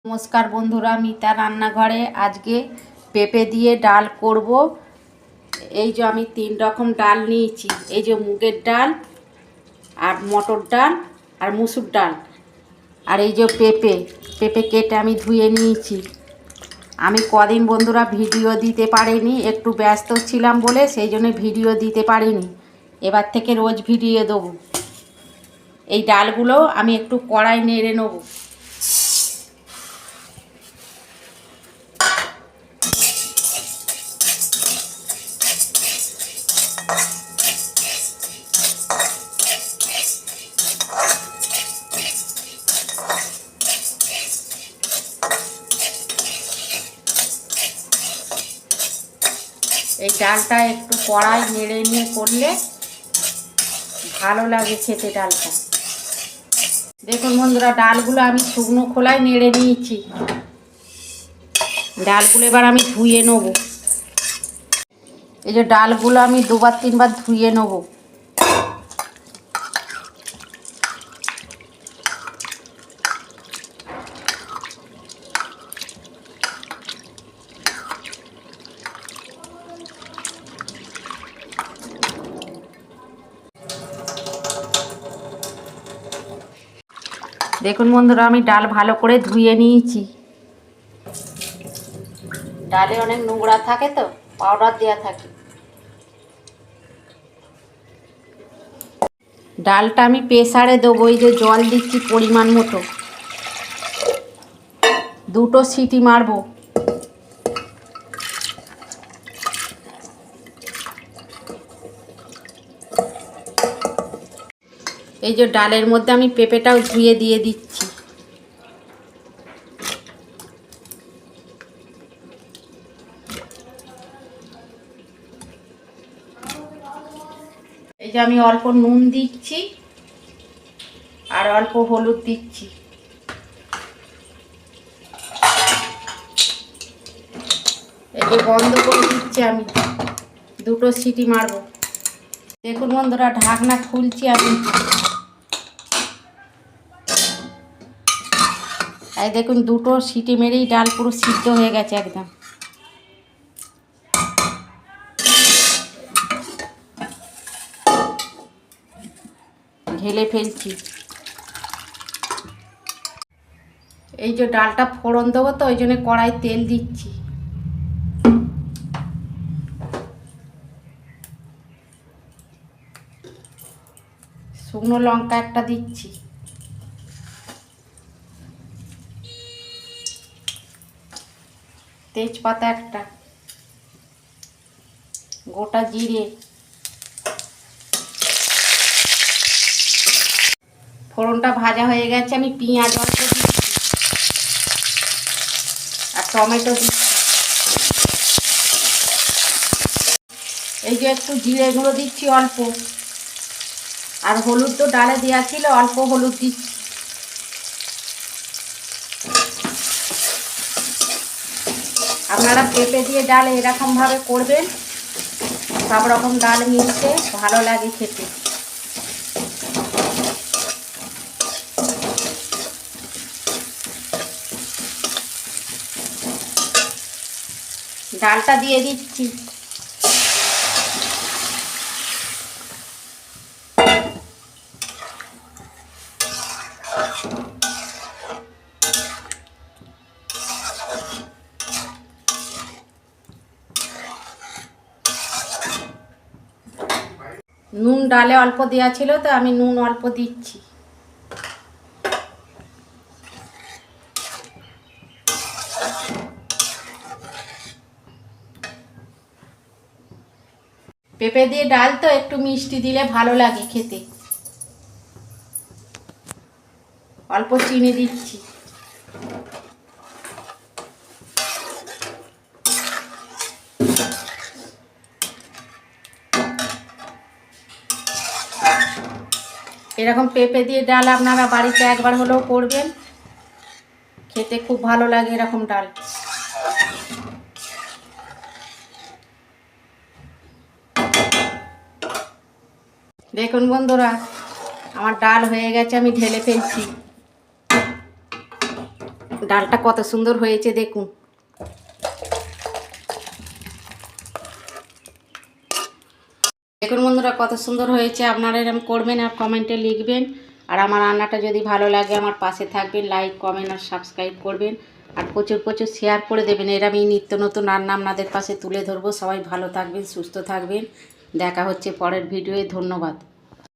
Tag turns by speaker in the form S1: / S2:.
S1: নমস্কার বন্ধুরা, মিতা রান্নাঘরে আজকে পেঁপে দিয়ে ডাল করব। এই যে আমি 3 রকম ডাল নিয়েছি। এই যে মুগের ডাল আর মটর ডাল আর মুসুর ডাল, আর এই যে পেঁপে কেটে আমি ধুয়ে নিয়েছি। আমি কদিন বন্ধুরা ভিডিও দিতে পারিনি, একটু ব্যস্ত ছিলাম বলে সেই জন্য ভিডিও দিতে পারিনি। এবার থেকে রোজ ভিডিও দেবো। এই ডালগুলো আমি একটু কড়াই নেড়ে নেব। এই ডালটা একটু কড়াই নেড়ে নিয়ে করলে ভালো লাগে খেতে ডালটা। দেখুন বন্ধুরা, ডালগুলো আমি শুকনো খোলায় নেড়ে নিয়েছি। ডালগুলো এবার আমি ধুয়ে নেব। এই যে ডালগুলো আমি 2-3 বার ধুয়ে নেব। দেখুন বন্ধুরা, আমি ডাল ভালো করে ধুয়ে নিয়েছি। ডালে অনেক নোংরা থাকে তো, পাউডার দেওয়া থাকে। ডালটা আমি প্রেসারে দেবো। এই যে জল দিচ্ছি পরিমাণ মতো, 2টো সিটি মারবো। এই যে ডালের মধ্যে আমি পেঁপেটাও ধুয়ে দিয়ে দিচ্ছি। এই যে আমি অল্প নুন দিচ্ছি আর অল্প হলুদ দিচ্ছি। এই যে বন্ধ করে দিচ্ছি, আমি 2টো সিটি মারবো। দেখুন বন্ধুরা, ঢাকনা খুলছি আমি। এই দেখুন 2টো সিটি মেরেই ডাল পুরো সিদ্ধ হয়ে গেছে একদম। ঢেলে ফেলছি। এই যে ডালটা ফোড়ন দেবো তো, ওই জন্য কড়াই তেল দিচ্ছি। শুকনো লঙ্কা একটা দিচ্ছি, তেজপাতা একটা, গোটা জিরে, ফোড়নটা ভাজা হয়ে গেছে। আমি পেঁয়াজ অল্প দিচ্ছি আর টমেটো দিচ্ছি। এই যে একটু জিরে গুঁড়ো দিচ্ছি অল্প, আর হলুদ তো ডালে দেওয়া ছিল, অল্প হলুদ দিচ্ছি। আপনারা পেঁপে দিয়ে ডাল এরকমভাবে করবেন, সব রকম ডাল মিশিয়ে ভালো লাগে খেতে। ডালটা দিয়ে দিচ্ছি। নুন ডালে অল্প দেওয়া ছিল তো আমি নুন অল্প দিচ্ছি। পেঁপে দিয়ে ডাল তো একটু মিষ্টি দিলে ভালো লাগে খেতে। অল্প চিনি দিচ্ছি। এরকম পেঁপে দিয়ে ডাল আপনারা বাড়িতে একবার হলেও করবেন, খেতে খুব ভালো লাগে এরকম ডাল। দেখুন বন্ধুরা, আমার ডাল হয়ে গেছে, আমি ঢেলে ফেলছি। ডালটা কত সুন্দর হয়েছে দেখুন। দেখুন বন্ধুরা কত সুন্দর হয়েছে। আপনারা এরকম করবেন আর কমেন্টে লিখবেন। আর আমার রান্নাটা যদি ভালো লাগে আমার পাশে থাকবেন, লাইক কমেন্ট আর সাবস্ক্রাইব করবেন। আর প্রচুর প্রচুর শেয়ার করে দেবেন। এর আমি নিত্য নতুন রান্না আপনাদের পাশে তুলে ধরবো। সবাই ভালো থাকবেন, সুস্থ থাকবেন। দেখা হচ্ছে পরের ভিডিওয়ে। ধন্যবাদ।